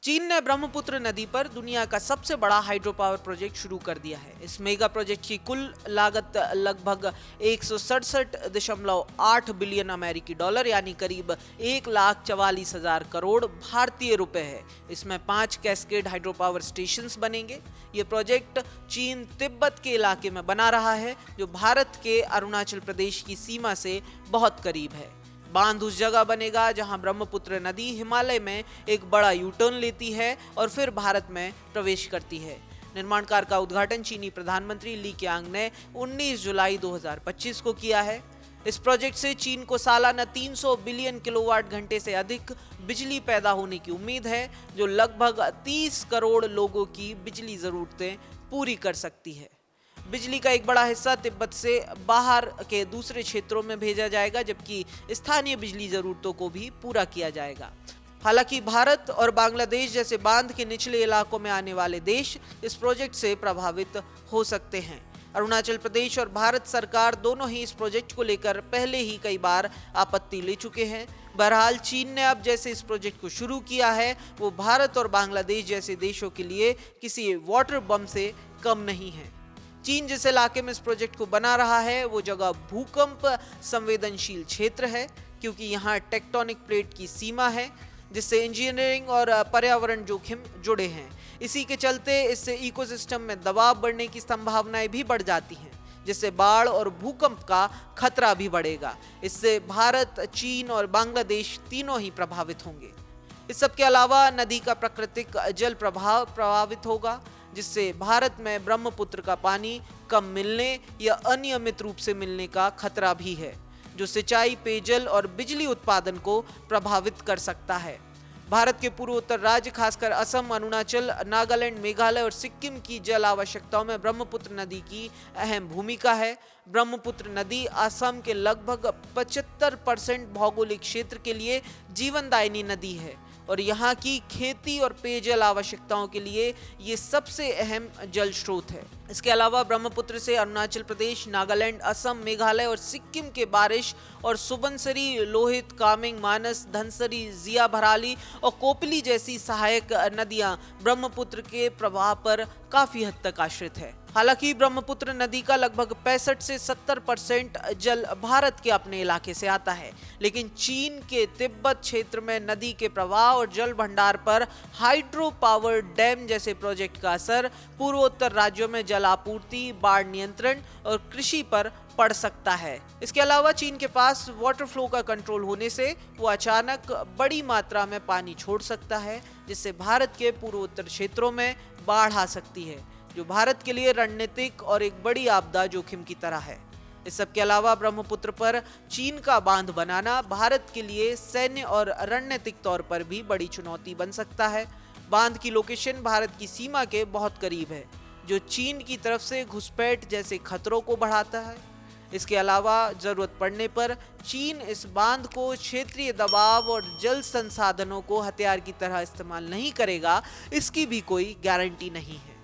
चीन ने ब्रह्मपुत्र नदी पर दुनिया का सबसे बड़ा हाइड्रो पावर प्रोजेक्ट शुरू कर दिया है। इस मेगा प्रोजेक्ट की कुल लागत लगभग 167.8 बिलियन अमेरिकी डॉलर यानी करीब 1,44,000 करोड़ भारतीय रुपए है। इसमें 5 कैस्केड हाइड्रो पावर स्टेशंस बनेंगे। ये प्रोजेक्ट चीन तिब्बत के इलाके में बना रहा है, जो भारत के अरुणाचल प्रदेश की सीमा से बहुत करीब है। बांध उस जगह बनेगा जहां ब्रह्मपुत्र नदी हिमालय में एक बड़ा यू टर्न लेती है और फिर भारत में प्रवेश करती है। निर्माण कार्य का उद्घाटन चीनी प्रधानमंत्री ली कीयांग ने 19 जुलाई 2025 को किया है। इस प्रोजेक्ट से चीन को सालाना 300 बिलियन किलोवाट घंटे से अधिक बिजली पैदा होने की उम्मीद है, जो लगभग 30 करोड़ लोगों की बिजली जरूरतें पूरी कर सकती है। बिजली का एक बड़ा हिस्सा तिब्बत से बाहर के दूसरे क्षेत्रों में भेजा जाएगा, जबकि स्थानीय बिजली जरूरतों को भी पूरा किया जाएगा। हालांकि भारत और बांग्लादेश जैसे बांध के निचले इलाकों में आने वाले देश इस प्रोजेक्ट से प्रभावित हो सकते हैं। अरुणाचल प्रदेश और भारत सरकार दोनों ही इस प्रोजेक्ट को लेकर पहले ही कई बार आपत्ति ले चुके हैं। बहरहाल चीन ने अब जैसे इस प्रोजेक्ट को शुरू किया है, वो भारत और बांग्लादेश जैसे देशों के लिए किसी वाटर बम से कम नहीं है। चीन जिस इलाके में इस प्रोजेक्ट को बना रहा है वो जगह भूकंप संवेदनशील क्षेत्र है, क्योंकि यहाँ टेक्टोनिक प्लेट की सीमा है, जिससे इंजीनियरिंग और पर्यावरण जोखिम जुड़े हैं। इसी के चलते इससे इकोसिस्टम में दबाव बढ़ने की संभावनाएं भी बढ़ जाती हैं, जिससे बाढ़ और भूकंप का खतरा भी बढ़ेगा। इससे भारत, चीन और बांग्लादेश तीनों ही प्रभावित होंगे। इस सब के अलावा नदी का प्राकृतिक जल प्रवाह प्रभावित होगा, जिससे भारत में ब्रह्मपुत्र का पानी कम मिलने या अनियमित रूप से मिलने का खतरा भी है, जो सिंचाई, पेयजल और बिजली उत्पादन को प्रभावित कर सकता है। भारत के पूर्वोत्तर राज्य खासकर असम, अरुणाचल, नागालैंड, मेघालय और सिक्किम की जल आवश्यकताओं में ब्रह्मपुत्र नदी की अहम भूमिका है। ब्रह्मपुत्र नदी असम के लगभग 75% भौगोलिक क्षेत्र के लिए जीवनदायिनी नदी है और यहाँ की खेती और पेयजल आवश्यकताओं के लिए ये सबसे अहम जल स्रोत है। इसके अलावा ब्रह्मपुत्र से अरुणाचल प्रदेश, नागालैंड, असम, मेघालय और सिक्किम के बारिश और सुबनसिरी, लोहित, कामेंग, मानस, धनसिरी, जिया भराली और कोपली जैसी सहायक नदियां ब्रह्मपुत्र के प्रवाह पर काफी हद तक आश्रित है। हालांकि ब्रह्मपुत्र नदी का लगभग 65 से 70% जल भारत के अपने इलाके से आता है, लेकिन चीन के तिब्बत क्षेत्र में नदी के प्रवाह और जल भंडार पर हाइड्रो पावर डैम जैसे प्रोजेक्ट का असर पूर्वोत्तर राज्यों में जल आपूर्ति, बाढ़ नियंत्रण और कृषि पर पड़ सकता है। इसके अलावा चीन के पास वाटर फ्लो का कंट्रोल होने से वो अचानक बड़ी मात्रा में पानी छोड़ सकता है, जिससे भारत के पूर्वोत्तर क्षेत्रों में बाढ़ आ सकती है, जो भारत के लिए रणनीतिक और एक बड़ी आपदा जोखिम की तरह है। इस सब के अलावा ब्रह्मपुत्र पर चीन का बांध बनाना भारत के लिए सैन्य और रणनीतिक तौर पर भी बड़ी चुनौती बन सकता है। बांध की लोकेशन भारत की सीमा के बहुत करीब है, जो चीन की तरफ से घुसपैठ जैसे खतरों को बढ़ाता है। इसके अलावा जरूरत पड़ने पर चीन इस बांध को क्षेत्रीय दबाव और जल संसाधनों को हथियार की तरह इस्तेमाल नहीं करेगा, इसकी भी कोई गारंटी नहीं है।